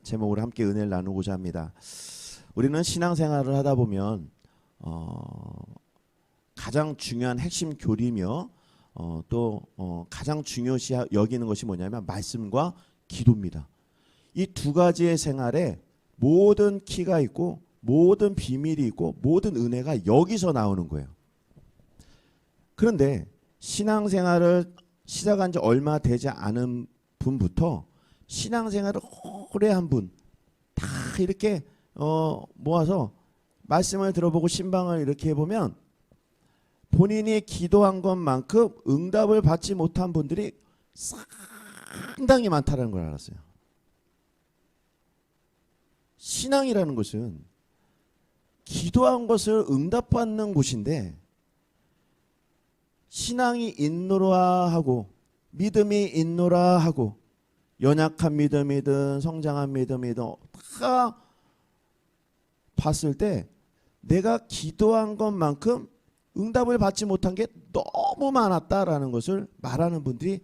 제목으로 함께 은혜를 나누고자 합니다. 우리는 신앙생활을 하다 보면 가장 중요한 핵심 교리며 또 가장 중요시 여기는 것이 뭐냐면 말씀과 기도입니다. 이 두 가지의 생활에 모든 키가 있고 모든 비밀이 있고 모든 은혜가 여기서 나오는 거예요. 그런데 신앙생활을 시작한 지 얼마 되지 않은 분부터 신앙생활을 오래 한 분 다 이렇게 모아서 말씀을 들어보고 신방을 이렇게 해보면 본인이 기도한 것만큼 응답을 받지 못한 분들이 상당히 많다는 걸 알았어요. 신앙이라는 것은 기도한 것을 응답받는 곳인데 신앙이 있노라 하고 믿음이 있노라 하고 연약한 믿음이든 성장한 믿음이든 다 봤을 때 내가 기도한 것만큼 응답을 받지 못한 게 너무 많았다라는 것을 말하는 분들이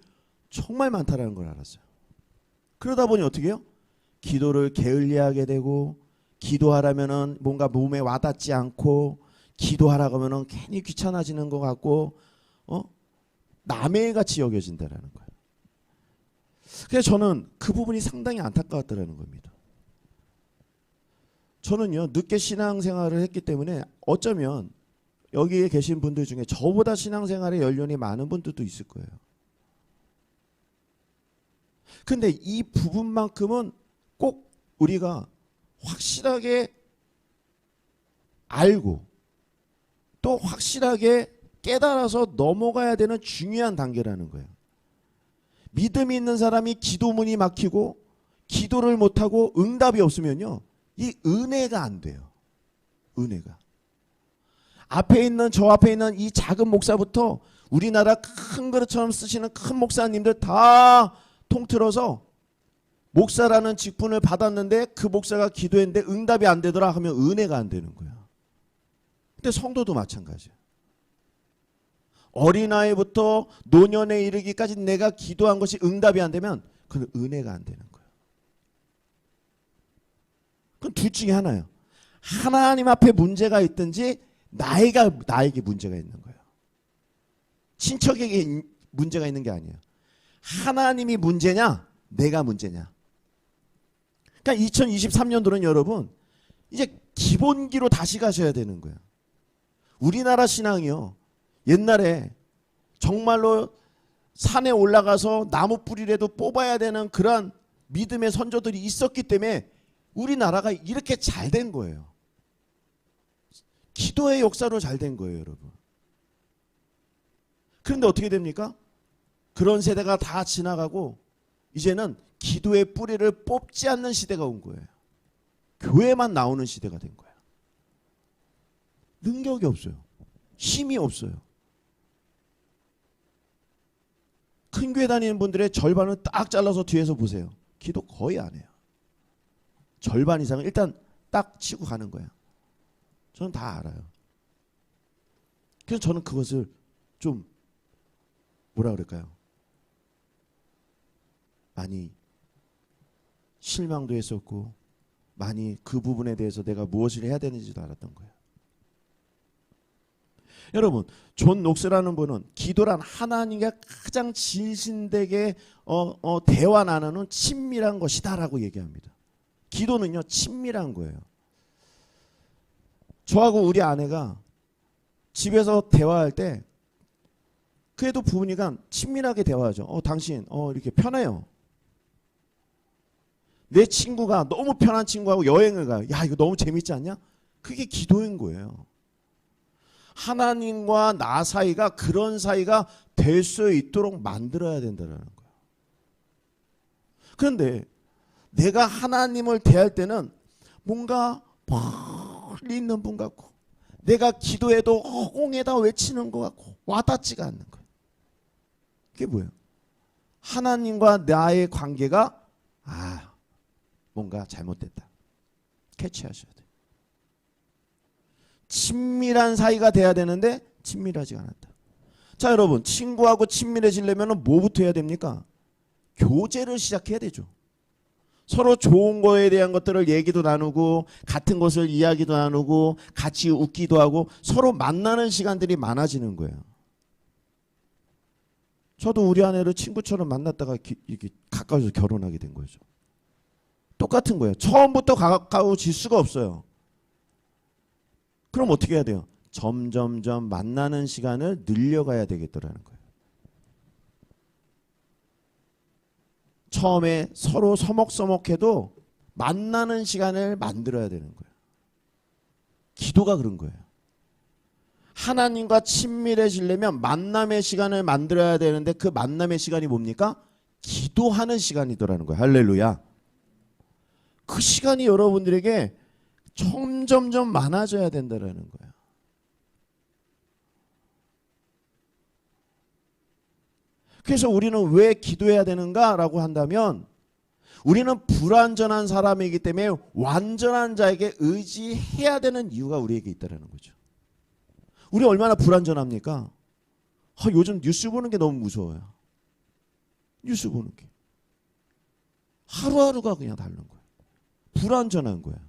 정말 많다라는 걸 알았어요. 그러다 보니 어떻게 해요? 기도를 게을리하게 되고 기도하라면은 뭔가 몸에 와닿지 않고 기도하라고 하면은 괜히 귀찮아지는 것 같고 남의 같이 여겨진다라는 거예요. 그래서 저는 그 부분이 상당히 안타까웠다라는 겁니다. 저는요 늦게 신앙생활을 했기 때문에 어쩌면 여기에 계신 분들 중에 저보다 신앙생활에 연륜이 많은 분들도 있을 거예요. 근데 이 부분만큼은 꼭 우리가 확실하게 알고 또 확실하게 깨달아서 넘어가야 되는 중요한 단계라는 거예요. 믿음이 있는 사람이 기도문이 막히고 기도를 못하고 응답이 없으면요 이 은혜가 안 돼요. 은혜가 앞에 있는 저 앞에 있는 이 작은 목사부터 우리나라 큰 그릇처럼 쓰시는 큰 목사님들 다 통틀어서 목사라는 직분을 받았는데 그 목사가 기도했는데 응답이 안 되더라 하면 은혜가 안 되는 거야. 근데 성도도 마찬가지야. 어린아이부터 노년에 이르기까지 내가 기도한 것이 응답이 안 되면 그건 은혜가 안 되는 거야. 그건 둘 중에 하나예요. 하나님 앞에 문제가 있든지 나에게 문제가 있는 거예요. 친척에게 문제가 있는 게 아니에요. 하나님이 문제냐 내가 문제냐. 그러니까 2023년도는 여러분 이제 기본기로 다시 가셔야 되는 거예요. 우리나라 신앙이요 옛날에 정말로 산에 올라가서 나무 뿌리라도 뽑아야 되는 그런 믿음의 선조들이 있었기 때문에 우리나라가 이렇게 잘 된 거예요. 기도의 역사로 잘 된 거예요, 여러분. 그런데 어떻게 됩니까? 그런 세대가 다 지나가고 이제는 기도의 뿌리를 뽑지 않는 시대가 온 거예요. 교회만 나오는 시대가 된 거예요. 능력이 없어요. 힘이 없어요. 큰 교회 다니는 분들의 절반을 딱 잘라서 뒤에서 보세요. 기도 거의 안 해요. 절반 이상은 일단 딱 치고 가는 거예요. 저는 다 알아요. 그래서 저는 그것을 좀 뭐라 그럴까요? 많이 실망도 했었고 많이 그 부분에 대해서 내가 무엇을 해야 되는지도 알았던 거예요. 여러분 존 녹스라는 분은 기도란 하나님과 가장 진실되게 대화 나누는 친밀한 것이다라고 얘기합니다. 기도는요 친밀한 거예요. 저하고 우리 아내가 집에서 대화할 때 그래도 부부니까 친밀하게 대화하죠. 당신 이렇게 편해요. 내 친구가 너무 편한 친구하고 여행을 가요. 야 이거 너무 재밌지 않냐? 그게 기도인 거예요. 하나님과 나 사이가 그런 사이가 될 수 있도록 만들어야 된다는 거예요. 그런데 내가 하나님을 대할 때는 뭔가 멀리 있는 분 같고 내가 기도해도 허공에다 외치는 것 같고 와닿지가 않는 거예요. 그게 뭐예요? 하나님과 나의 관계가 뭔가 잘못됐다. 캐치하셔야 돼요. 친밀한 사이가 돼야 되는데 친밀하지가 않았다. 자 여러분 친구하고 친밀해지려면 뭐부터 해야 됩니까? 교제를 시작해야 되죠. 서로 좋은 거에 대한 것들을 얘기도 나누고 같은 것을 이야기도 나누고 같이 웃기도 하고 서로 만나는 시간들이 많아지는 거예요. 저도 우리 아내를 친구처럼 만났다가 이렇게 가까워서 결혼하게 된 거죠. 똑같은 거예요. 처음부터 가까워질 수가 없어요. 그럼 어떻게 해야 돼요? 점점점 만나는 시간을 늘려가야 되겠더라는 거예요. 처음에 서로 서먹서먹해도 만나는 시간을 만들어야 되는 거예요. 기도가 그런 거예요. 하나님과 친밀해지려면 만남의 시간을 만들어야 되는데 그 만남의 시간이 뭡니까? 기도하는 시간이더라는 거예요. 할렐루야. 그 시간이 여러분들에게 점점점 많아져야 된다는 거예요. 그래서 우리는 왜 기도해야 되는가라고 한다면 우리는 불완전한 사람이기 때문에 완전한 자에게 의지해야 되는 이유가 우리에게 있다는 거죠. 우리 얼마나 불완전합니까? 요즘 뉴스 보는 게 너무 무서워요. 뉴스 보는 게. 하루하루가 그냥 다른 거예요. 불완전한 거예요.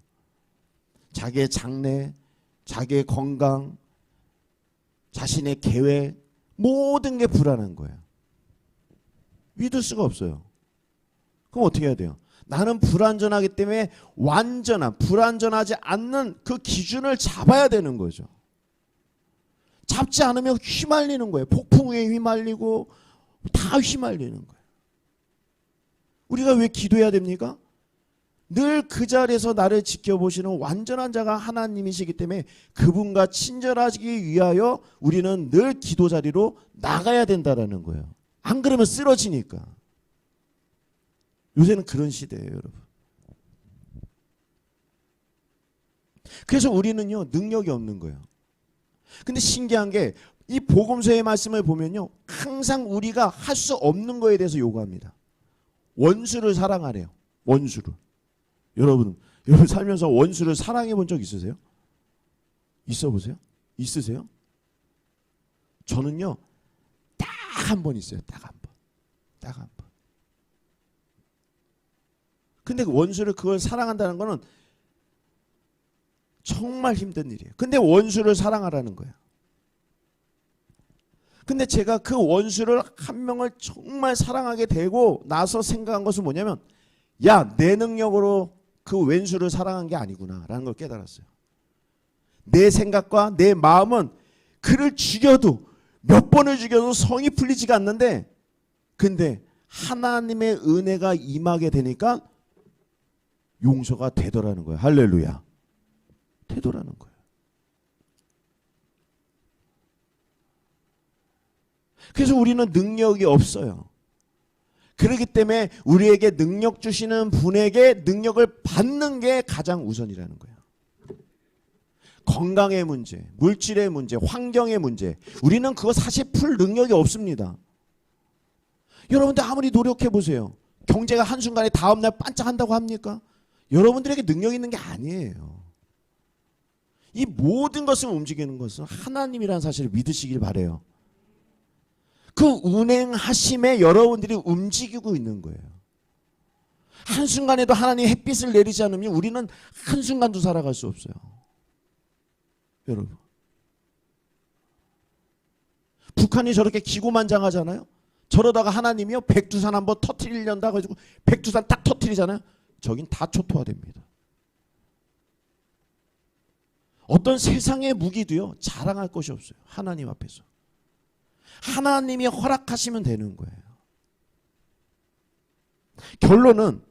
자기의 장래, 자기의 건강, 자신의 계획 모든 게 불안한 거예요. 믿을 수가 없어요. 그럼 어떻게 해야 돼요? 나는 불완전하기 때문에 완전한, 불완전하지 않는 그 기준을 잡아야 되는 거죠. 잡지 않으면 휘말리는 거예요. 폭풍에 휘말리고 다 휘말리는 거예요. 우리가 왜 기도해야 됩니까? 늘 그 자리에서 나를 지켜보시는 완전한 자가 하나님이시기 때문에 그분과 친절하시기 위하여 우리는 늘 기도 자리로 나가야 된다는 거예요. 안 그러면 쓰러지니까. 요새는 그런 시대예요, 여러분. 그래서 우리는요, 능력이 없는 거예요. 근데 신기한 게 이 복음서의 말씀을 보면요, 항상 우리가 할 수 없는 거에 대해서 요구합니다. 원수를 사랑하래요. 원수를. 여러분 살면서 원수를 사랑해 본 적 있으세요? 있어 보세요? 있으세요? 저는요, 딱 한 번 있어요. 딱 한 번. 딱 한 번. 근데 그 원수를 그걸 사랑한다는 거는 정말 힘든 일이에요. 근데 원수를 사랑하라는 거예요. 근데 제가 그 원수를 한 명을 정말 사랑하게 되고 나서 생각한 것은 뭐냐면, 야, 내 능력으로 그 왼수를 사랑한 게 아니구나 라는 걸 깨달았어요. 내 생각과 내 마음은 그를 죽여도 몇 번을 죽여도 성이 풀리지가 않는데, 근데 하나님의 은혜가 임하게 되니까 용서가 되더라는 거예요. 할렐루야. 되더라는 거예요. 그래서 우리는 능력이 없어요. 그렇기 때문에 우리에게 능력 주시는 분에게 능력을 받는 게 가장 우선이라는 거예요. 건강의 문제, 물질의 문제, 환경의 문제, 우리는 그거 사실 풀 능력이 없습니다. 여러분들 아무리 노력해 보세요. 경제가 한순간에 다음날 반짝한다고 합니까? 여러분들에게 능력 있는 게 아니에요. 이 모든 것을 움직이는 것은 하나님이라는 사실을 믿으시길 바라요. 그 운행하심에 여러분들이 움직이고 있는 거예요. 한순간에도 하나님 햇빛을 내리지 않으면 우리는 한순간도 살아갈 수 없어요. 여러분, 북한이 저렇게 기고만장하잖아요. 저러다가 하나님이요, 백두산 한번 터뜨리려다 가지고 백두산 딱 터뜨리잖아요. 저긴 다 초토화됩니다. 어떤 세상의 무기도요, 자랑할 것이 없어요. 하나님 앞에서. 하나님이 허락하시면 되는 거예요. 결론은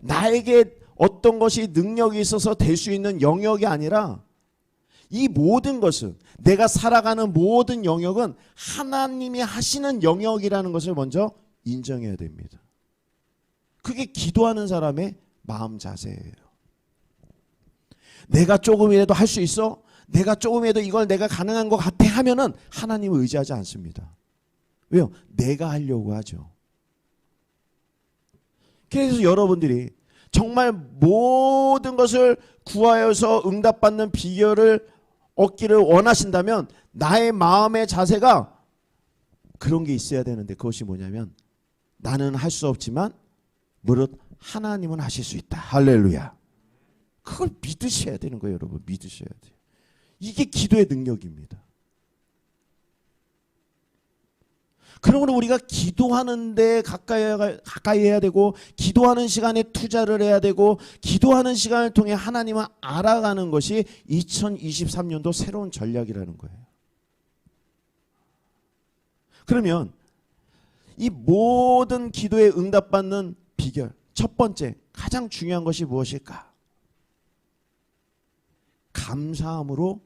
나에게 어떤 것이 능력이 있어서 될 수 있는 영역이 아니라 이 모든 것은, 내가 살아가는 모든 영역은 하나님이 하시는 영역이라는 것을 먼저 인정해야 됩니다. 그게 기도하는 사람의 마음 자세예요. 내가 조금이라도 할 수 있어? 내가 조금이라도 이걸 내가 가능한 것 같아 하면은 하나님을 의지하지 않습니다. 왜요? 내가 하려고 하죠. 그래서 여러분들이 정말 모든 것을 구하여서 응답받는 비결을 얻기를 원하신다면 나의 마음의 자세가 그런 게 있어야 되는데, 그것이 뭐냐면, 나는 할 수 없지만 무릇 하나님은 하실 수 있다. 할렐루야. 그걸 믿으셔야 되는 거예요, 여러분. 믿으셔야 돼요. 이게 기도의 능력입니다. 그러므로 우리가 기도하는데 가까이 해야 되고, 기도하는 시간에 투자를 해야 되고, 기도하는 시간을 통해 하나님을 알아가는 것이 2023년도 새로운 전략이라는 거예요. 그러면 이 모든 기도에 응답받는 비결, 첫 번째, 가장 중요한 것이 무엇일까? 감사함으로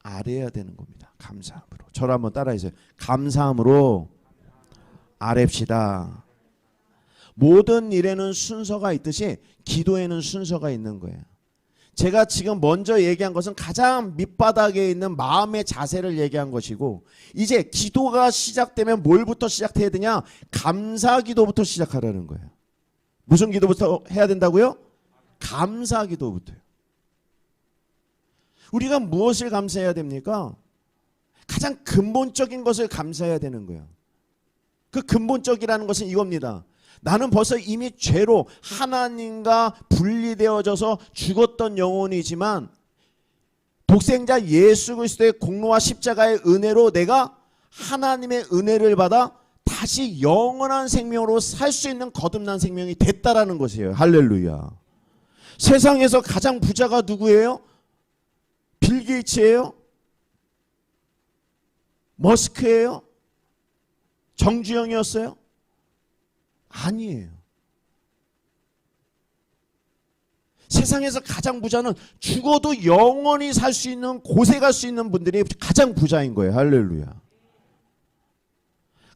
아뢰야 되는 겁니다. 감사함으로. 저를 한번 따라해주세요. 감사함으로 아뢰시다. 모든 일에는 순서가 있듯이 기도에는 순서가 있는 거예요. 제가 지금 먼저 얘기한 것은 가장 밑바닥에 있는 마음의 자세를 얘기한 것이고, 이제 기도가 시작되면 뭘부터 시작해야 되냐? 감사 기도부터 시작하라는 거예요. 무슨 기도부터 해야 된다고요? 감사 기도부터요. 우리가 무엇을 감사해야 됩니까? 가장 근본적인 것을 감사해야 되는 거예요. 그 근본적이라는 것은 이겁니다. 나는 벌써 이미 죄로 하나님과 분리되어져서 죽었던 영혼이지만 독생자 예수 그리스도의 공로와 십자가의 은혜로 내가 하나님의 은혜를 받아 다시 영원한 생명으로 살 수 있는 거듭난 생명이 됐다라는 것이에요. 할렐루야. 세상에서 가장 부자가 누구예요? 빌 게이츠예요? 머스크예요? 정주영이었어요? 아니에요. 세상에서 가장 부자는 죽어도 영원히 살 수 있는, 곳에 갈 수 있는 분들이 가장 부자인 거예요. 할렐루야.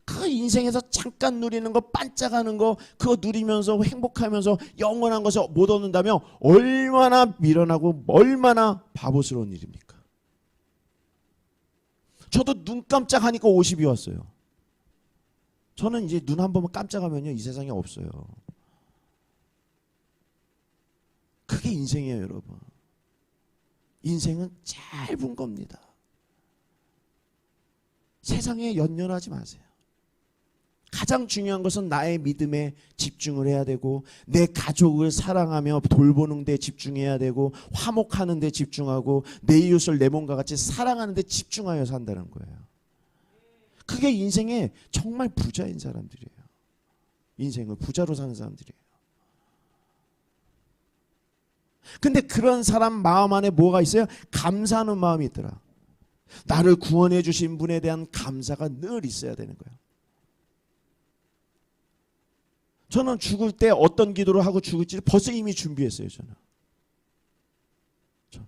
그 인생에서 잠깐 누리는 거, 반짝하는 거, 그거 누리면서 행복하면서 영원한 것을 못 얻는다면 얼마나 미련하고 얼마나 바보스러운 일입니까? 저도 눈 깜짝하니까 50이 왔어요. 저는 이제 눈 한 번만 깜짝하면요, 이 세상에 없어요. 그게 인생이에요, 여러분. 인생은 짧은 겁니다. 세상에 연연하지 마세요. 가장 중요한 것은 나의 믿음에 집중을 해야 되고, 내 가족을 사랑하며 돌보는 데 집중해야 되고, 화목하는 데 집중하고, 내 이웃을 내 몸과 같이 사랑하는 데 집중하여 산다는 거예요. 그게 인생의 정말 부자인 사람들이에요. 인생을 부자로 사는 사람들이에요. 근데 그런 사람 마음 안에 뭐가 있어요? 감사하는 마음이 있더라. 나를 구원해 주신 분에 대한 감사가 늘 있어야 되는 거예요. 저는 죽을 때 어떤 기도를 하고 죽을지를 벌써 이미 준비했어요. 저는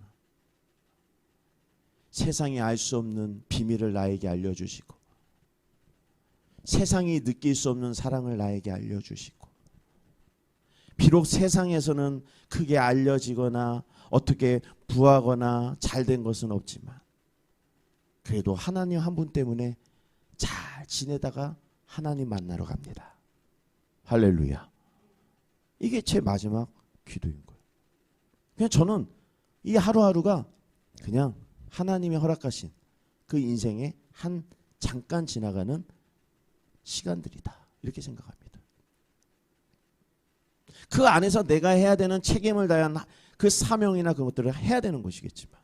세상이 알 수 없는 비밀을 나에게 알려주시고, 세상이 느낄 수 없는 사랑을 나에게 알려주시고, 비록 세상에서는 크게 알려지거나 어떻게 부하거나 잘된 것은 없지만 그래도 하나님 한 분 때문에 잘 지내다가 하나님 만나러 갑니다. 할렐루야. 이게 제 마지막 기도인 거예요. 그냥 저는 이 하루하루가 그냥 하나님이 허락하신 그 인생의 한 잠깐 지나가는 시간들이다, 이렇게 생각합니다. 그 안에서 내가 해야 되는 책임을 다한 그 사명이나 그것들을 해야 되는 것이겠지만,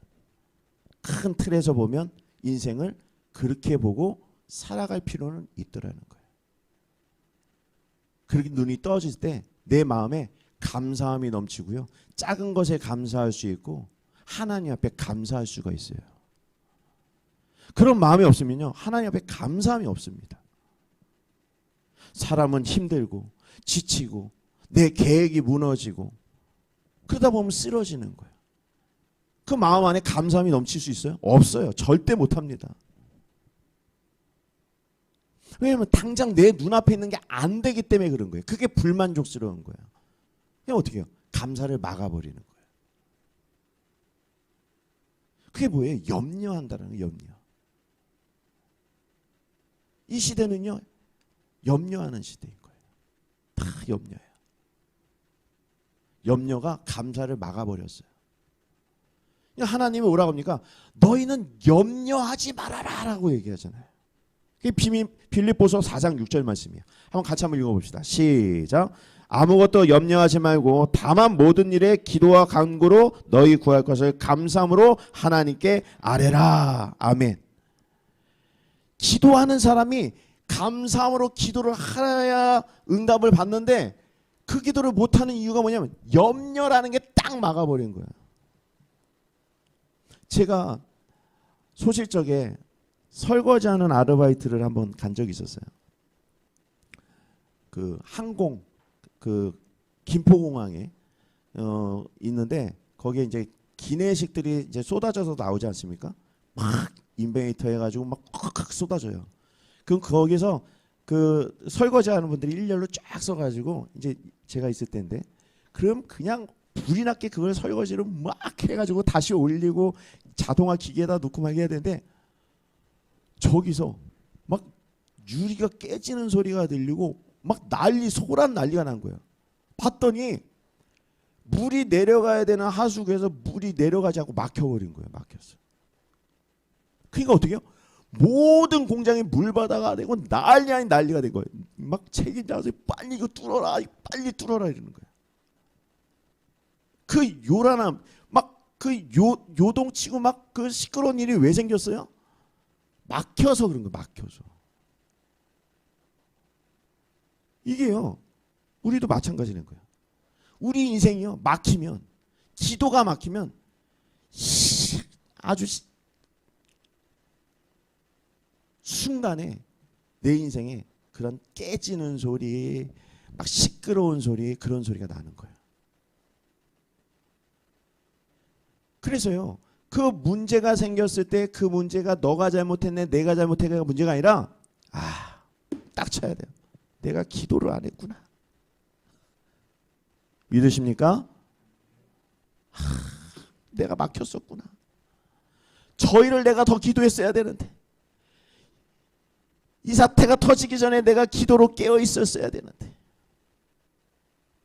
큰 틀에서 보면 인생을 그렇게 보고 살아갈 필요는 있더라는 거예요. 그렇게 눈이 떠질 때 내 마음에 감사함이 넘치고요, 작은 것에 감사할 수 있고 하나님 앞에 감사할 수가 있어요. 그런 마음이 없으면요, 하나님 앞에 감사함이 없습니다. 사람은 힘들고 지치고 내 계획이 무너지고 그러다 보면 쓰러지는 거예요. 그 마음 안에 감사함이 넘칠 수 있어요? 없어요. 절대 못합니다. 왜냐하면 당장 내 눈앞에 있는 게 안 되기 때문에 그런 거예요. 그게 불만족스러운 거예요. 그냥 어떻게 해요? 감사를 막아버리는 거예요. 그게 뭐예요? 염려한다는 거예요. 염려. 이 시대는요, 염려하는 시대인 거예요. 다 염려해요. 염려가 감사를 막아버렸어요. 하나님이 뭐라고 합니까? 너희는 염려하지 말아라 라고 얘기하잖아요. 빌립보서 4장 6절 말씀이에요. 한번 같이 한번 읽어봅시다. 시작. 아무것도 염려하지 말고 다만 모든 일에 기도와 간구로 너희 구할 것을 감사함으로 하나님께 아뢰라. 아멘. 기도하는 사람이 감사함으로 기도를 하야 응답을 받는데 그 기도를 못하는 이유가 뭐냐면 염려라는 게 딱 막아버린 거예요. 제가 소실적에 설거지하는 아르바이트를 한번 간 적이 있었어요. 그 항공 그 김포공항에 있는데 거기에 이제 기내식들이 이제 쏟아져서 나오지 않습니까? 막 인베이터 해가지고 막 콱콱 쏟아져요. 그럼 거기서 그 설거지하는 분들이 일렬로 쫙 서가지고 이제 제가 있을 때인데 그럼 그냥 불이 났게 그걸 설거지를 막 해가지고 다시 올리고 자동화 기계에다 놓고 막 해야 되는데 저기서 막 유리가 깨지는 소리가 들리고 막 소란 난리가 난 거예요. 봤더니 물이 내려가야 되는 하수구에서 물이 내려가지 않고 막혀버린 거예요. 막혔어. 그러니까 어떻게 해요? 모든 공장이 물바다가 되고 난리 아닌 난리가 된 거예요. 막 책임자서 빨리 이거 뚫어라, 빨리 뚫어라 이러는 거예요. 그 요란함, 막 그 요동치고 막 그 시끄러운 일이 왜 생겼어요? 막혀서 그런 거예요. 막혀서. 이게요. 우리도 마찬가지는 거예요. 우리 인생이요. 막히면 기도가 막히면 아주 순간에 내 인생에 그런 깨지는 소리, 막 시끄러운 소리, 그런 소리가 나는 거예요. 그래서요. 그 문제가 생겼을 때 그 문제가 너가 잘못했네, 내가 잘못했네가 문제가 아니라 딱 쳐야 돼요. 내가 기도를 안 했구나. 믿으십니까? 내가 막혔었구나. 저 일을 내가 더 기도했어야 되는데 이 사태가 터지기 전에 내가 기도로 깨어 있었어야 되는데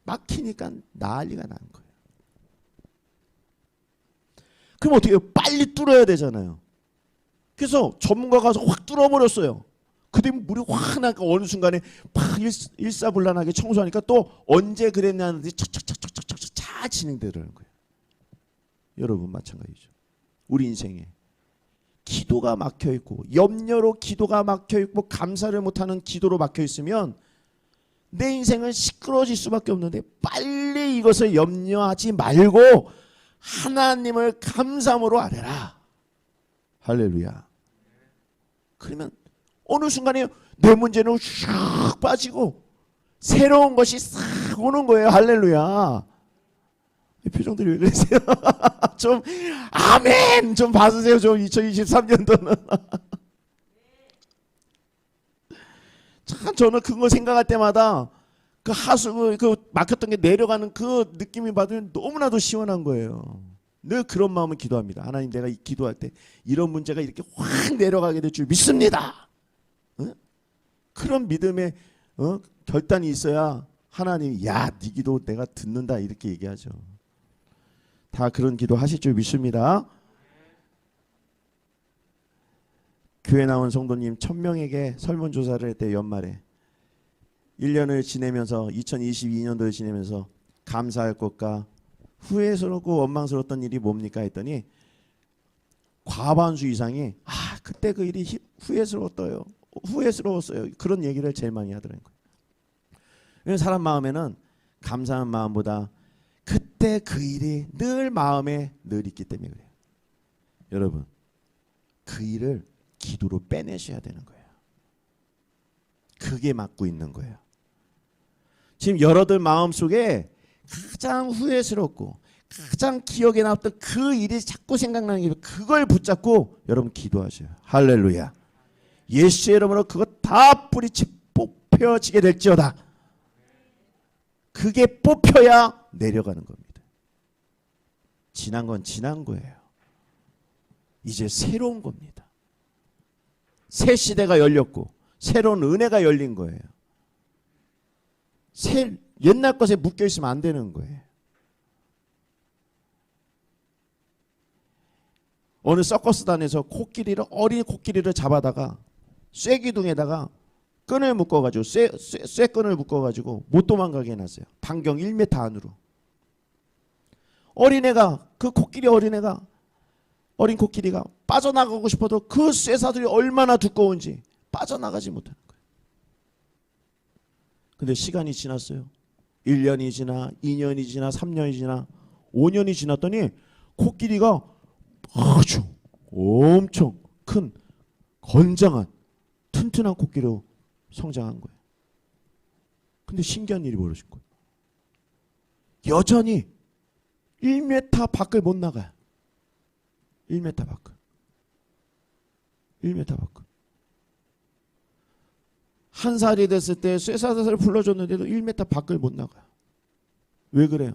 막히니까 난리가 난 거예요. 그럼 어떻게 해요? 빨리 뚫어야 되잖아요. 그래서 전문가 가서 확 뚫어버렸어요. 그때 물이 확 나니까 어느 순간에 막 일사불란하게 청소하니까 또 언제 그랬냐는데 착착착착착착 잘 진행되는 거예요. 여러분 마찬가지죠. 우리 인생에 기도가 막혀 있고 염려로 기도가 막혀 있고 감사를 못하는 기도로 막혀 있으면 내 인생은 시끄러워질 수밖에 없는데 빨리 이것을 염려하지 말고 하나님을 감사함으로 아뢰라. 할렐루야. 그러면 어느 순간에 내 문제는 슉 빠지고 새로운 것이 싹 오는 거예요. 할렐루야. 표정들이 왜 그러세요? 좀 아멘 좀 봐주세요. 좀 2023년도는 참 저는 그거 생각할 때마다 그 하수구 그 막혔던 게 내려가는 그 느낌이 받으면 너무나도 시원한 거예요. 늘 그런 마음을 기도합니다. 하나님 내가 기도할 때 이런 문제가 이렇게 확 내려가게 될 줄 믿습니다. 어? 그런 믿음의 결단이 있어야 하나님이 야, 네 기도 내가 듣는다 이렇게 얘기하죠. 다 그런 기도 하실 줄 믿습니다. 교회 나온 성도님 1000명에게 설문조사를 했대요. 연말에 1년을 지내면서 2022년도를 지내면서 감사할 것과 후회스럽고 원망스러웠던 일이 뭡니까 했더니 과반수 이상이 그때 그 일이 후회스러웠어요. 그런 얘기를 제일 많이 하더라고요. 사람 마음에는 감사한 마음보다 그때 그 일이 늘 마음에 늘 있기 때문에 그래요. 여러분 그 일을 기도로 빼내셔야 되는 거예요. 그게 막고 있는 거예요. 지금 여러들 마음속에 가장 후회스럽고 가장 기억에 남았던 그 일이 자꾸 생각나는 게 그걸 붙잡고 여러분 기도하셔요. 할렐루야. 예수의 이름으로 그거 다 뿌리치 뽑혀지게 될지어다. 그게 뽑혀야 내려가는 겁니다. 지난 건 지난 거예요. 이제 새로운 겁니다. 새 시대가 열렸고 새로운 은혜가 열린 거예요. 옛날 것에 묶여 있으면 안 되는 거예요. 어느 서커스단에서 어린 코끼리를 잡아다가 쇠기둥에다가 끈을 묶어가지고 쇠끈을 묶어가지고 못 도망가게 해놨어요. 반경 1m 안으로. 어린애가 그 코끼리 어린애가 어린 코끼리가 빠져나가고 싶어도 그 쇠사슬이 얼마나 두꺼운지 빠져나가지 못하는 거예요. 근데 시간이 지났어요. 1년이 지나 2년이 지나 3년이 지나 5년이 지났더니 코끼리가 아주 엄청 큰 건장한 튼튼한 코끼리로 성장한 거예요. 근데 신기한 일이 벌어진 거예요. 여전히 1m 밖을 못 나가요. 1m 밖을. 1m 밖을. 한 살이 됐을 때 쇠사슬을 불러줬는데도 1m 밖을 못 나가요. 왜 그래요?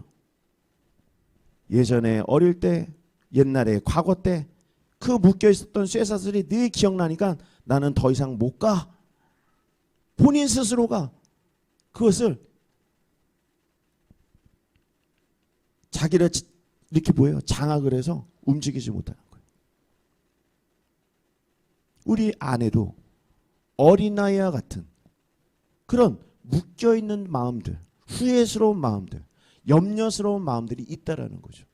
예전에 어릴 때, 옛날에 과거 때 그 묶여 있었던 쇠사슬이 늘 기억나니까 나는 더 이상 못 가. 본인 스스로가 그것을 자기를 이렇게 뭐예요? 장악을 해서 움직이지 못하는 거예요. 우리 안에도 어린아이와 같은 그런 묶여있는 마음들, 후회스러운 마음들, 염려스러운 마음들이 있다라는 거죠.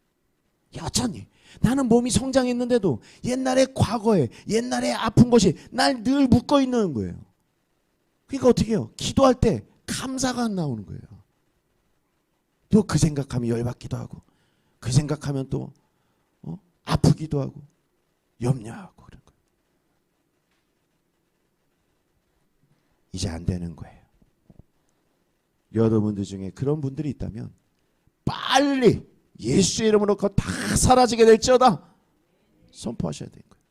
여전히 나는 몸이 성장했는데도 옛날에 과거에 옛날에 아픈 것이 날 늘 묶어있는 거예요. 그러니까 어떻게 해요? 기도할 때 감사가 안 나오는 거예요. 또 그 생각하면 열받기도 하고 그 생각하면 또 아프기도 하고 염려하고 그런 거예요. 이제 안 되는 거예요. 여러분들 중에 그런 분들이 있다면 빨리 예수의 이름으로 그거 다 사라지게 될지어다 선포하셔야 되는 거예요.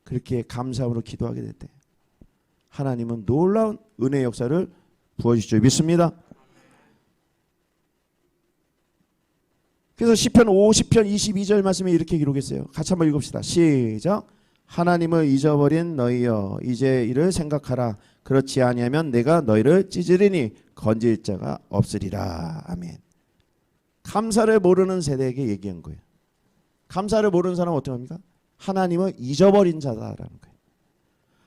그렇게 감사함으로 기도하게 될 때 하나님은 놀라운 은혜의 역사를 부어주실 줄 믿습니다. 그래서 시편 50편 22절 말씀에 이렇게 기록했어요. 같이 한번 읽읍시다. 시작. 하나님을 잊어버린 너희여 이제 이를 생각하라. 그렇지 아니하면 내가 너희를 찢으리니 건질 자가 없으리라. 아멘. 감사를 모르는 세대에게 얘기한 거예요. 감사를 모르는 사람은 어떻게 합니까? 하나님을 잊어버린 자다라는 거예요.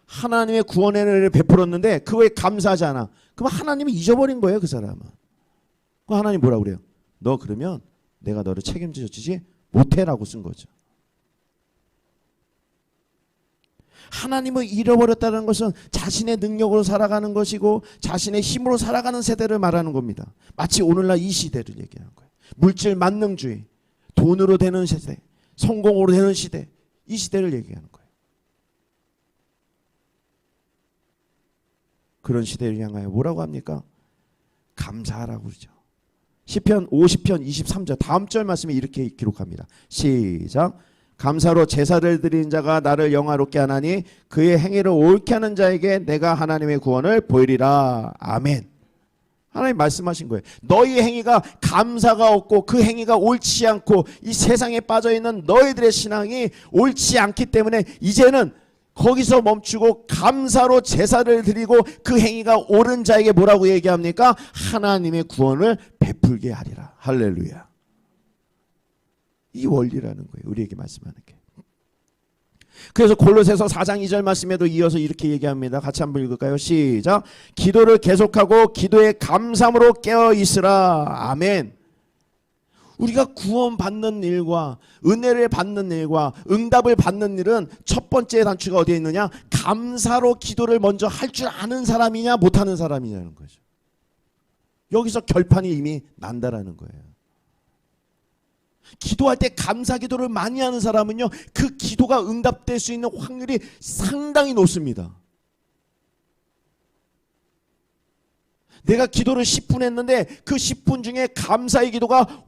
하나님의 구원의 은혜를 베풀었는데 그거에 감사하지 않아. 그럼 하나님이 잊어버린 거예요. 그 사람은. 그럼 하나님 뭐라고 그래요? 너 그러면 내가 너를 책임지지 못해라고 쓴 거죠. 하나님을 잃어버렸다는 것은 자신의 능력으로 살아가는 것이고 자신의 힘으로 살아가는 세대를 말하는 겁니다. 마치 오늘날 이 시대를 얘기하는 거예요. 물질 만능주의, 돈으로 되는 시대, 성공으로 되는 시대, 이 시대를 얘기하는 거예요. 그런 시대를 향하여 뭐라고 합니까? 감사하라고 그러죠. 시편 50편 23절 다음 절 말씀에 이렇게 기록합니다. 시작. 감사로 제사를 드린 자가 나를 영화롭게 하나니 그의 행위를 옳게 하는 자에게 내가 하나님의 구원을 보이리라. 아멘. 하나님 말씀하신 거예요. 너희 행위가 감사가 없고 그 행위가 옳지 않고 이 세상에 빠져있는 너희들의 신앙이 옳지 않기 때문에 이제는 거기서 멈추고 감사로 제사를 드리고 그 행위가 옳은 자에게 뭐라고 얘기합니까? 하나님의 구원을 베풀게 하리라. 할렐루야. 이 원리라는 거예요. 우리에게 말씀하는 게. 그래서 골로새서 4장 2절 말씀에도 이어서 이렇게 얘기합니다. 같이 한번 읽을까요? 시작. 기도를 계속하고 기도에 감사함으로 깨어 있으라. 아멘. 우리가 구원받는 일과 은혜를 받는 일과 응답을 받는 일은 첫 번째 단추가 어디에 있느냐? 감사로 기도를 먼저 할 줄 아는 사람이냐 못하는 사람이냐는 거죠. 여기서 결판이 이미 난다라는 거예요. 기도할 때 감사 기도를 많이 하는 사람은요, 그 기도가 응답될 수 있는 확률이 상당히 높습니다. 내가 기도를 10분 했는데 그 10분 중에 감사의 기도가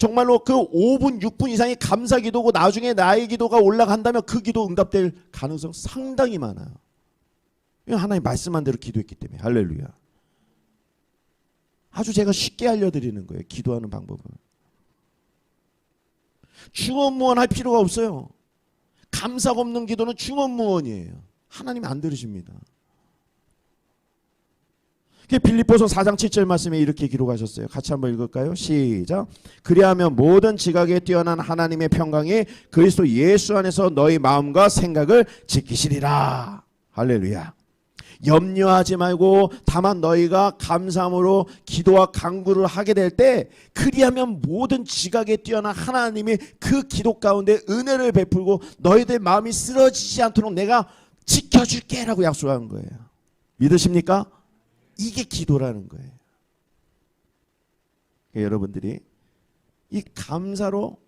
정말로 그 5분 6분 이상이 감사 기도고 나중에 나의 기도가 올라간다면 그 기도 응답될 가능성 상당히 많아요. 하나님 말씀한 대로 기도했기 때문에. 할렐루야. 아주 제가 쉽게 알려드리는 거예요. 기도하는 방법은. 중언무언 할 필요가 없어요. 감사가 없는 기도는 중언무언이에요. 하나님 안 들으십니다. 빌립보서 4장 7절 말씀에 이렇게 기록하셨어요. 같이 한번 읽을까요? 시작. 그리하면 모든 지각에 뛰어난 하나님의 평강이 그리스도 예수 안에서 너희 마음과 생각을 지키시리라. 할렐루야. 염려하지 말고 다만 너희가 감사함으로 기도와 간구를 하게 될 때 그리하면 모든 지각에 뛰어난 하나님이 그 기도 가운데 은혜를 베풀고 너희들 마음이 쓰러지지 않도록 내가 지켜줄게 라고 약속한 거예요. 믿으십니까? 이게 기도라는 거예요. 여러분들이 이 감사로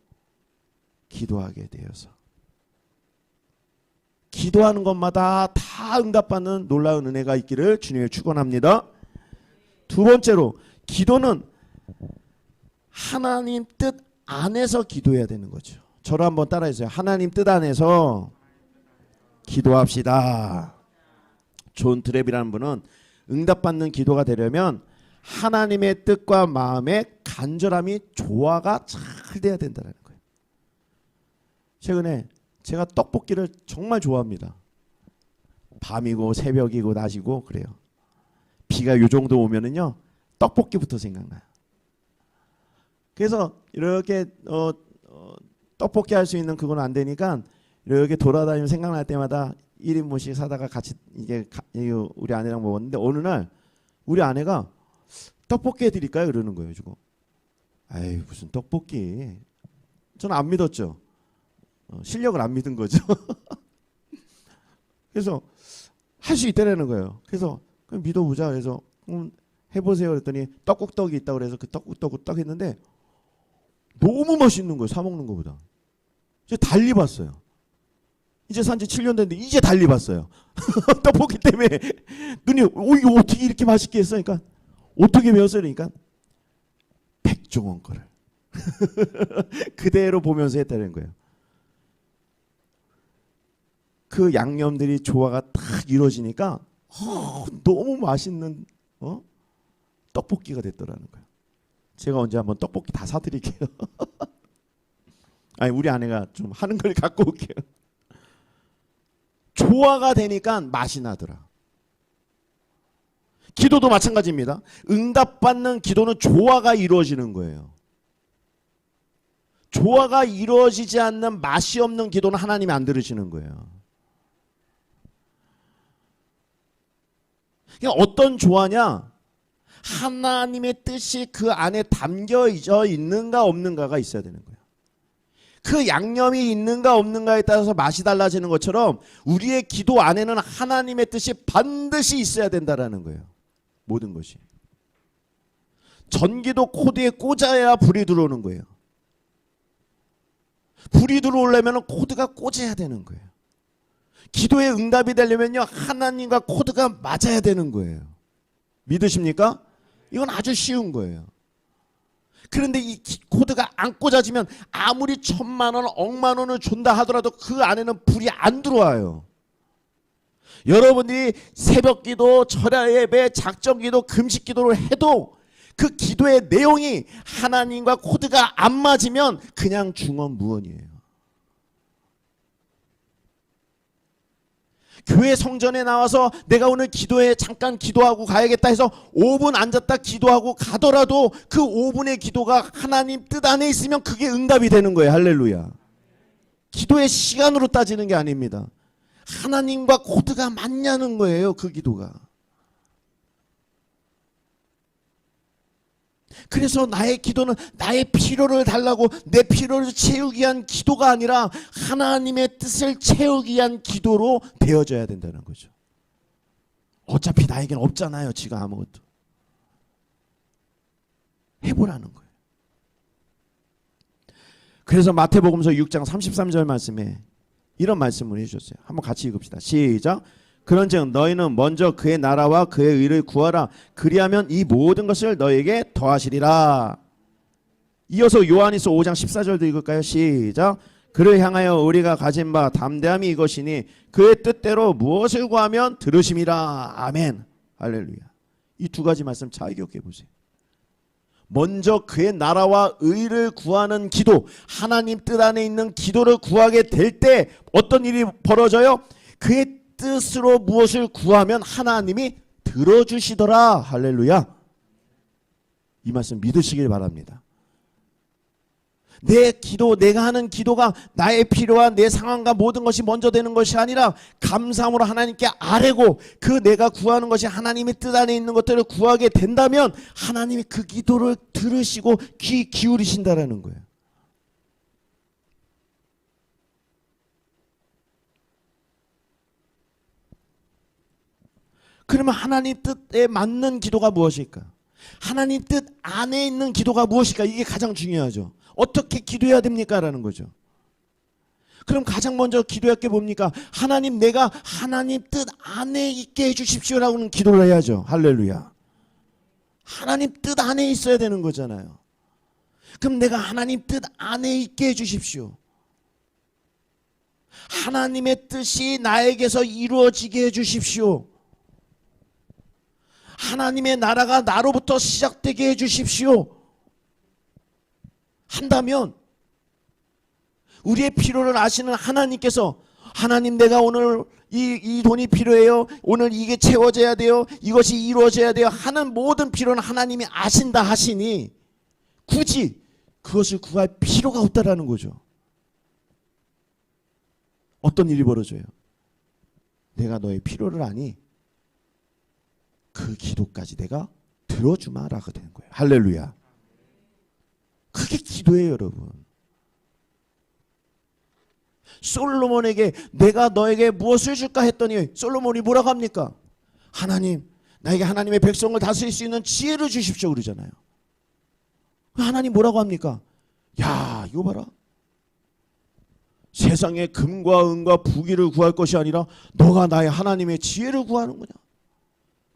기도하게 되어서 기도하는 것마다 다 응답받는 놀라운 은혜가 있기를 주님을 축원합니다. 두 번째로 기도는 하나님 뜻 안에서 기도해야 되는 거죠. 저를 한번 따라해주세요. 하나님 뜻 안에서 기도합시다. 존 드랩이라는 분은 응답받는 기도가 되려면 하나님의 뜻과 마음의 간절함이 조화가 잘 돼야 된다는 거예요. 최근에 제가 떡볶이를 정말 좋아합니다. 밤이고 새벽이고 낮이고 그래요. 비가 요 정도 오면은요 떡볶이부터 생각나요. 그래서 이렇게 떡볶이 할 수 있는 그건 안 되니까 이렇게 돌아다니면 생각날 때마다 1인분씩 사다가 같이 이게 우리 아내랑 먹었는데 어느 날 우리 아내가 떡볶이 해드릴까요? 그러는 거예요. 주고 아이 무슨 떡볶이. 저는 안 믿었죠. 실력을 안 믿은 거죠. 그래서 할 수 있다라는 거예요. 그래서 그럼 믿어보자. 그래서 해보세요. 그랬더니 떡국떡이 있다고 그래서 그 떡국떡을 딱 했는데 너무 맛있는 거예요. 사 먹는 것보다. 이제 달리 봤어요. 이제 산지 7년 됐는데 이제 달리 봤어요. 떡볶이 때문에 눈이 이거 어떻게 이렇게 맛있게 했어? 그러니까 어떻게 배웠어요? 그러니까 백종원 거를 그대로 보면서 했다는 거예요. 그 양념들이 조화가 딱 이루어지니까 너무 맛있는 떡볶이가 됐더라는 거예요. 제가 언제 한번 떡볶이 다 사드릴게요. 아니 우리 아내가 좀 하는 걸 갖고 올게요. 조화가 되니까 맛이 나더라. 기도도 마찬가지입니다. 응답받는 기도는 조화가 이루어지는 거예요. 조화가 이루어지지 않는 맛이 없는 기도는 하나님이 안 들으시는 거예요. 그러니까 어떤 조화냐? 하나님의 뜻이 그 안에 담겨져 있는가 없는가가 있어야 되는 거예요. 그 양념이 있는가 없는가에 따라서 맛이 달라지는 것처럼 우리의 기도 안에는 하나님의 뜻이 반드시 있어야 된다는 거예요. 모든 것이. 전기도 코드에 꽂아야 불이 들어오는 거예요. 불이 들어오려면 코드가 꽂아야 되는 거예요. 기도의 응답이 되려면요 하나님과 코드가 맞아야 되는 거예요. 믿으십니까? 이건 아주 쉬운 거예요. 그런데 이 코드가 안 꽂아지면 아무리 1,000만 원, 억만 원을 준다 하더라도 그 안에는 불이 안 들어와요. 여러분들이 새벽기도, 철야 예배, 작정기도, 금식기도를 해도 그 기도의 내용이 하나님과 코드가 안 맞으면 그냥 중언무언이에요. 교회 성전에 나와서 내가 오늘 기도에 잠깐 기도하고 가야겠다 해서 5분 앉았다 기도하고 가더라도 그 5분의 기도가 하나님 뜻 안에 있으면 그게 응답이 되는 거예요. 할렐루야. 기도의 시간으로 따지는 게 아닙니다. 하나님과 코드가 맞냐는 거예요. 그 기도가. 그래서 나의 기도는 나의 필요를 달라고 내 필요를 채우기 위한 기도가 아니라 하나님의 뜻을 채우기 위한 기도로 되어져야 된다는 거죠. 어차피 나에겐 없잖아요. 지가 아무것도. 해보라는 거예요. 그래서 마태복음서 6장 33절 말씀에 이런 말씀을 해주셨어요. 한번 같이 읽읍시다. 시작. 그런즉 너희는 먼저 그의 나라와 그의 의를 구하라. 그리하면 이 모든 것을 너희에게 더하시리라. 이어서 요한일서 5장 14절도 읽을까요? 시작. 그를 향하여 우리가 가진 바 담대함이 이것이니 그의 뜻대로 무엇을 구하면 들으심이라. 아멘. 할렐루야. 이 두 가지 말씀 잘 기억해 보세요. 먼저 그의 나라와 의를 구하는 기도, 하나님 뜻 안에 있는 기도를 구하게 될 때 어떤 일이 벌어져요? 그의 뜻으로 무엇을 구하면 하나님이 들어주시더라. 할렐루야. 이 말씀 믿으시길 바랍니다. 내 기도, 내가 하는 기도가 나의 필요한 내 상황과 모든 것이 먼저 되는 것이 아니라 감사함으로 하나님께 아뢰고 그 내가 구하는 것이 하나님의 뜻 안에 있는 것들을 구하게 된다면 하나님이 그 기도를 들으시고 귀 기울이신다라는 거예요. 그러면 하나님 뜻에 맞는 기도가 무엇일까? 하나님 뜻 안에 있는 기도가 무엇일까? 이게 가장 중요하죠. 어떻게 기도해야 됩니까? 라는 거죠. 그럼 가장 먼저 기도할 게 뭡니까? 하나님, 내가 하나님 뜻 안에 있게 해주십시오라고는 기도를 해야죠. 할렐루야. 하나님 뜻 안에 있어야 되는 거잖아요. 그럼 내가 하나님 뜻 안에 있게 해주십시오. 하나님의 뜻이 나에게서 이루어지게 해주십시오. 하나님의 나라가 나로부터 시작되게 해주십시오. 한다면 우리의 필요를 아시는 하나님께서 하나님, 내가 오늘 이 돈이 필요해요. 오늘 이게 채워져야 돼요. 이것이 이루어져야 돼요. 하는 모든 필요는 하나님이 아신다 하시니 굳이 그것을 구할 필요가 없다라는 거죠. 어떤 일이 벌어져요? 내가 너의 필요를 아니 그 기도까지 내가 들어주마라고 되는 거예요. 할렐루야. 그게 기도예요, 여러분. 솔로몬에게 내가 너에게 무엇을 줄까 했더니 솔로몬이 뭐라고 합니까? 하나님, 나에게 하나님의 백성을 다스릴 수 있는 지혜를 주십시오 그러잖아요. 하나님 뭐라고 합니까? 야, 이거 봐라. 세상에 금과 은과 부귀를 구할 것이 아니라 너가 나의 하나님의 지혜를 구하는구나.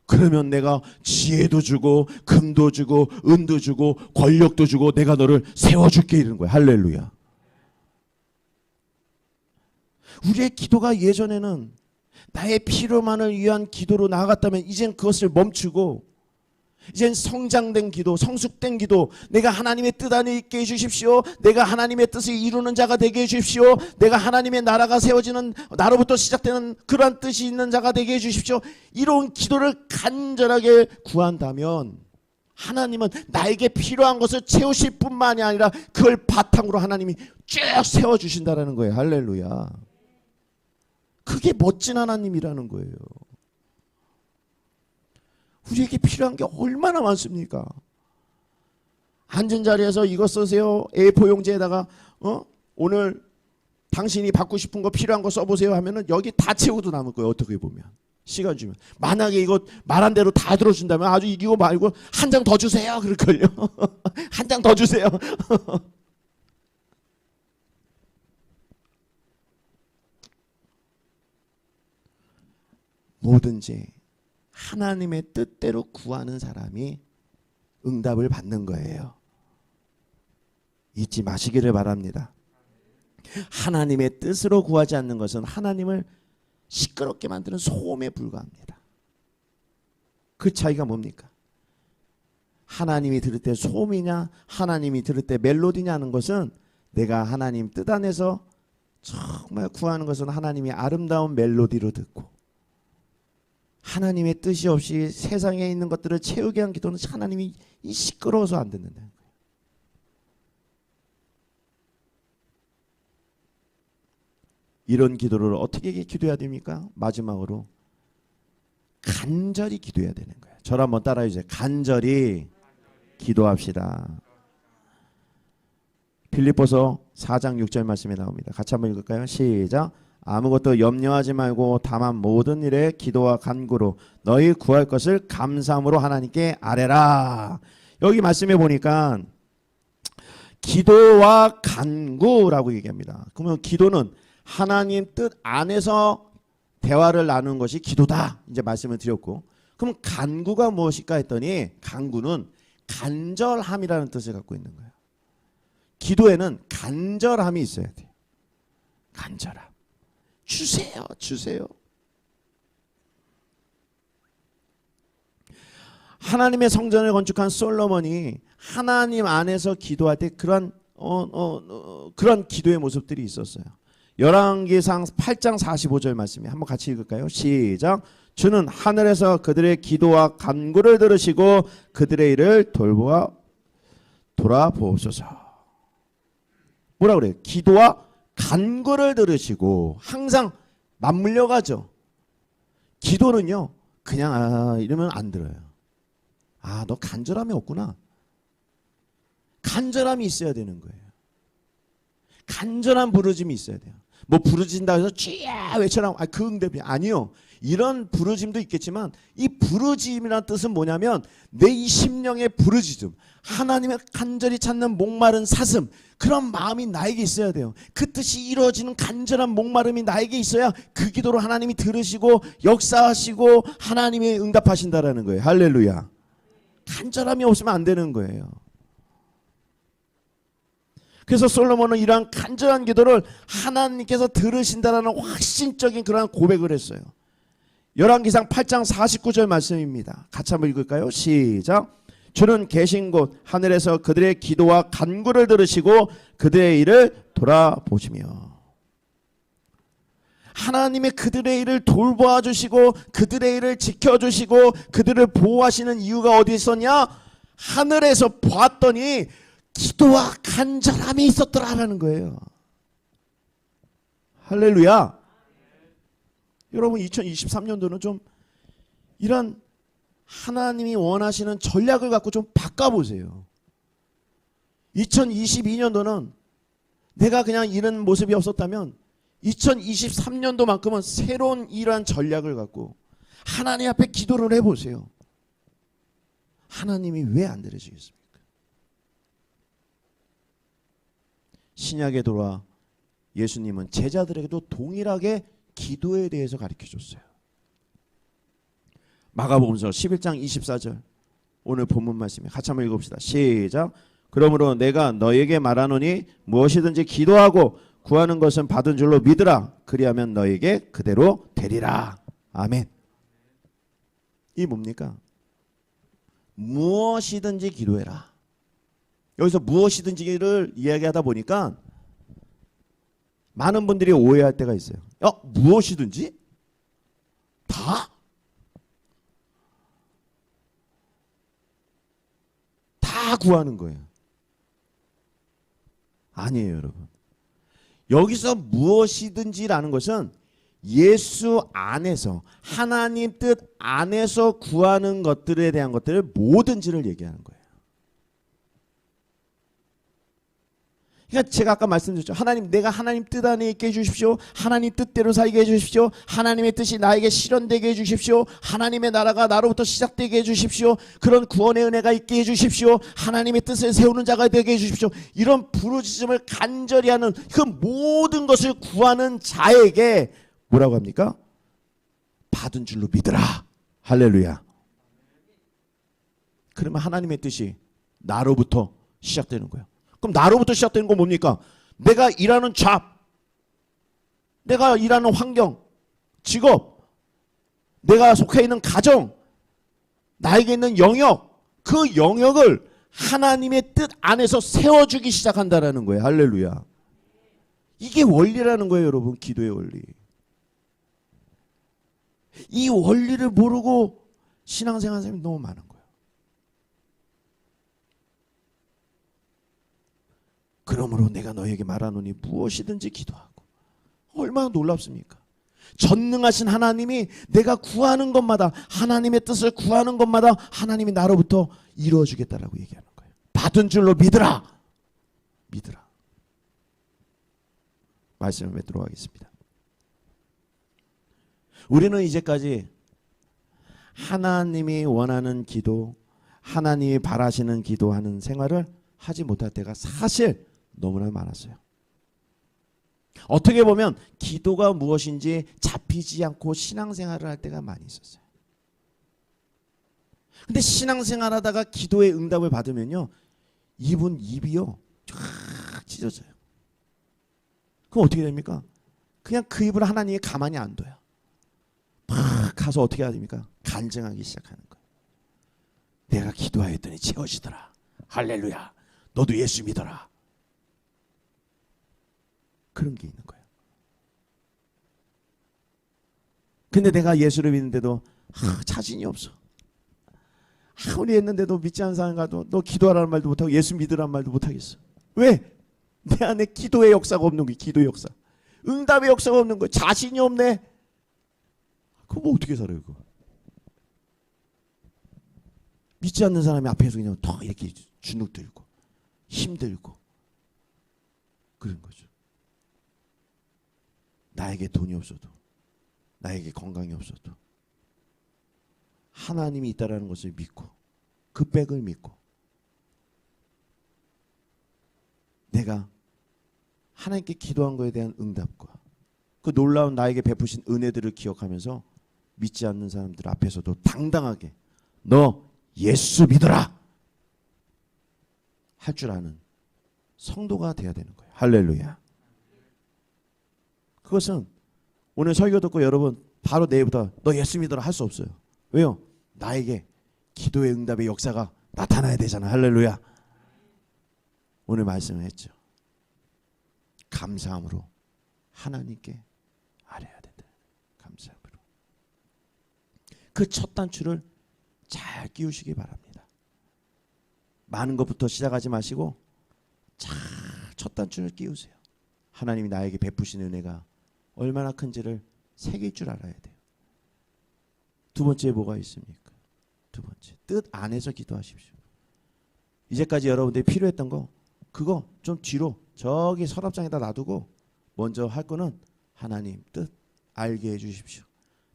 그러면 내가 지혜도 주고 금도 주고 은도 주고 권력도 주고 내가 너를 세워줄게 이러는 거야. 할렐루야. 우리의 기도가 예전에는 나의 필요만을 위한 기도로 나아갔다면 이젠 그것을 멈추고 이젠 성장된 기도, 성숙된 기도, 내가 하나님의 뜻 안에 있게 해주십시오. 내가 하나님의 뜻을 이루는 자가 되게 해주십시오. 내가 하나님의 나라가 세워지는, 나로부터 시작되는 그러한 뜻이 있는 자가 되게 해주십시오. 이런 기도를 간절하게 구한다면 하나님은 나에게 필요한 것을 채우실 뿐만이 아니라 그걸 바탕으로 하나님이 쭉 세워주신다는 거예요. 할렐루야. 그게 멋진 하나님이라는 거예요. 우리에게 필요한 게 얼마나 많습니까? 앉은 자리에서 이거 쓰세요. A4 용지에다가 오늘 당신이 받고 싶은 거 필요한 거 써보세요 하면은 여기 다 채우도 남을 거예요. 어떻게 보면 시간 주면. 만약에 이거 말한 대로 다 들어준다면 아주 이거 말고 한 장 더 주세요 그럴걸요. 한 장 더 주세요. 뭐든지 하나님의 뜻대로 구하는 사람이 응답을 받는 거예요. 잊지 마시기를 바랍니다. 하나님의 뜻으로 구하지 않는 것은 하나님을 시끄럽게 만드는 소음에 불과합니다. 그 차이가 뭡니까? 하나님이 들을 때 소음이냐 하나님이 들을 때 멜로디냐는 것은 내가 하나님 뜻 안에서 정말 구하는 것은 하나님이 아름다운 멜로디로 듣고 하나님의 뜻이 없이 세상에 있는 것들을 채우게 한 기도는 하나님이 시끄러워서 안 듣는다는 거예요. 이런 기도를 어떻게 기도해야 됩니까? 마지막으로 간절히 기도해야 되는 거예요. 저를 한번 따라해 주세요. 간절히 기도합시다. 빌립보서 4장 6절 말씀이 나옵니다. 같이 한번 읽을까요? 시작. 아무것도 염려하지 말고 다만 모든 일에 기도와 간구로 너희 구할 것을 감사함으로 하나님께 아뢰라. 여기 말씀해 보니까 기도와 간구라고 얘기합니다. 그러면 기도는 하나님 뜻 안에서 대화를 나누는 것이 기도다. 이제 말씀을 드렸고, 그럼 간구가 무엇일까 했더니 간구는 간절함이라는 뜻을 갖고 있는 거예요. 기도에는 간절함이 있어야 돼요. 간절함. 주세요, 주세요. 하나님의 성전을 건축한 솔로몬이 하나님 안에서 기도할 때 그런 기도의 모습들이 있었어요. 열왕기상 8장 45절 말씀이 한번 같이 읽을까요? 시작. 주는 하늘에서 그들의 기도와 간구를 들으시고 그들의 일을 돌아보옵소서. 뭐라 그래요? 기도와 간구를 들으시고. 항상 맞물려 가죠. 기도는요 그냥 이러면 안 들어요. 너 간절함이 없구나. 간절함이 있어야 되는 거예요. 간절한 부르짐이 있어야 돼요. 뭐 부르진다 해서 쥐야 외쳐라 그 응답이 아니요. 이런 부르짐도 있겠지만 이 부르짐이라는 뜻은 뭐냐면 내 이 심령의 부르짖음, 하나님의 간절히 찾는 목마른 사슴, 그런 마음이 나에게 있어야 돼요. 그 뜻이 이루어지는 간절한 목마름이 나에게 있어야 그 기도를 하나님이 들으시고 역사하시고 하나님이 응답하신다라는 거예요. 할렐루야. 간절함이 없으면 안 되는 거예요. 그래서 솔로몬은 이러한 간절한 기도를 하나님께서 들으신다라는 확신적인 그러한 고백을 했어요. 열왕기상 8장 49절 말씀입니다. 같이 한번 읽을까요? 시작. 주는 계신 곳 하늘에서 그들의 기도와 간구를 들으시고 그들의 일을 돌아보시며. 하나님의 그들의 일을 돌보아 주시고 그들의 일을 지켜주시고 그들을 보호하시는 이유가 어디 있었냐? 하늘에서 보았더니 기도와 간절함이 있었더라라는 거예요. 할렐루야. 여러분 2023년도는 좀 이런 하나님이 원하시는 전략을 갖고 좀 바꿔보세요. 2022년도는 내가 그냥 이런 모습이 없었다면 2023년도만큼은 새로운 이러한 전략을 갖고 하나님 앞에 기도를 해보세요. 하나님이 왜 안 들으시겠습니까? 신약에 돌아 예수님은 제자들에게도 동일하게 기도에 대해서 가르쳐줬어요. 마가복음서 11장 24절 오늘 본문 말씀에 같이 한번 읽읍시다. 시작. 그러므로 내가 너에게 말하노니 무엇이든지 기도하고 구하는 것은 받은 줄로 믿으라. 그리하면 너에게 그대로 되리라. 아멘. 이 뭡니까? 무엇이든지 기도해라. 여기서 무엇이든지를 이야기하다 보니까 많은 분들이 오해할 때가 있어요. 무엇이든지? 다? 다 구하는 거예요. 아니에요, 여러분. 여기서 무엇이든지라는 것은 예수 안에서 하나님 뜻 안에서 구하는 것들에 대한 것들을 뭐든지를 얘기하는 거예요. 그러니까 제가 아까 말씀드렸죠. 하나님, 내가 하나님 뜻 안에 있게 해주십시오. 하나님 뜻대로 살게 해주십시오. 하나님의 뜻이 나에게 실현되게 해주십시오. 하나님의 나라가 나로부터 시작되게 해주십시오. 그런 구원의 은혜가 있게 해주십시오. 하나님의 뜻을 세우는 자가 되게 해주십시오. 이런 부르짖음을 간절히 하는 그 모든 것을 구하는 자에게 뭐라고 합니까? 받은 줄로 믿으라. 할렐루야. 그러면 하나님의 뜻이 나로부터 시작되는 거예요. 그럼 나로부터 시작되는 건 뭡니까? 내가 일하는 잡, 내가 일하는 환경, 직업, 내가 속해 있는 가정, 나에게 있는 영역, 그 영역을 하나님의 뜻 안에서 세워주기 시작한다라는 거예요. 할렐루야. 이게 원리라는 거예요, 여러분. 기도의 원리. 이 원리를 모르고 신앙생활 하는 사람이 너무 많은 거예요. 그러므로 내가 너에게 말하노니 무엇이든지 기도하고. 얼마나 놀랍습니까? 전능하신 하나님이 내가 구하는 것마다, 하나님의 뜻을 구하는 것마다 하나님이 나로부터 이루어주겠다라고 얘기하는 거예요. 받은 줄로 믿으라. 믿으라. 말씀을 맺도록 하겠습니다. 우리는 이제까지 하나님이 원하는 기도, 하나님이 바라시는 기도하는 생활을 하지 못할 때가 사실 너무나 많았어요. 어떻게 보면 기도가 무엇인지 잡히지 않고 신앙생활을 할 때가 많이 있었어요. 근데 신앙생활 하다가 기도의 응답을 받으면요, 이분 입이요 쫙 찢어져요. 그럼 어떻게 됩니까? 그냥 그 입을 하나님이 가만히 안 둬요. 막 가서 어떻게 해야 됩니까? 간증하기 시작하는 거예요. 내가 기도하였더니 채워지더라. 할렐루야. 너도 예수 믿어라. 그런 게 있는 거예요. 근데 내가 예수를 믿는데도 자신이 없어. 아무리 했는데도 믿지 않는 사람 가도 너 기도하라는 말도 못하고 예수 믿으라는 말도 못하겠어. 왜? 내 안에 기도의 역사가 없는 거야. 기도의 역사. 응답의 역사가 없는 거야. 자신이 없네. 그거 뭐 어떻게 살아요 그거. 믿지 않는 사람이 앞에서 그냥 더 이렇게 주눅 들고 힘들고 그런 거죠. 나에게 돈이 없어도 나에게 건강이 없어도 하나님이 있다라는 것을 믿고 그 백을 믿고 내가 하나님께 기도한 것에 대한 응답과 그 놀라운 나에게 베푸신 은혜들을 기억하면서 믿지 않는 사람들 앞에서도 당당하게 너 예수 믿어라 할 줄 아는 성도가 돼야 되는 거예요. 할렐루야. 그것은 오늘 설교 듣고 여러분 바로 내일부터 너 예수 믿어라 할 수 없어요. 왜요? 나에게 기도의 응답의 역사가 나타나야 되잖아. 할렐루야. 오늘 말씀을 했죠. 감사함으로 하나님께 아뢰어야 된다. 감사함으로. 그 첫 단추를 잘 끼우시기 바랍니다. 많은 것부터 시작하지 마시고 잘 첫 단추를 끼우세요. 하나님이 나에게 베푸신 은혜가 얼마나 큰지를 새길 줄 알아야 돼요. 두 번째 뭐가 있습니까? 두 번째 뜻 안에서 기도하십시오. 이제까지 여러분들이 필요했던 거 그거 좀 뒤로 저기 서랍장에다 놔두고 먼저 할 거는 하나님 뜻 알게 해주십시오.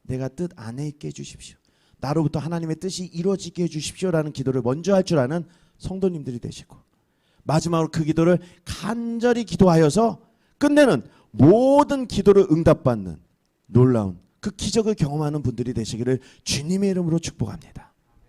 내가 뜻 안에 있게 해주십시오. 나로부터 하나님의 뜻이 이루어지게 해주십시오라는 기도를 먼저 할 줄 아는 성도님들이 되시고 마지막으로 그 기도를 간절히 기도하여서 끝내는 모든 기도를 응답받는 놀라운 그 기적을 경험하는 분들이 되시기를 주님의 이름으로 축복합니다.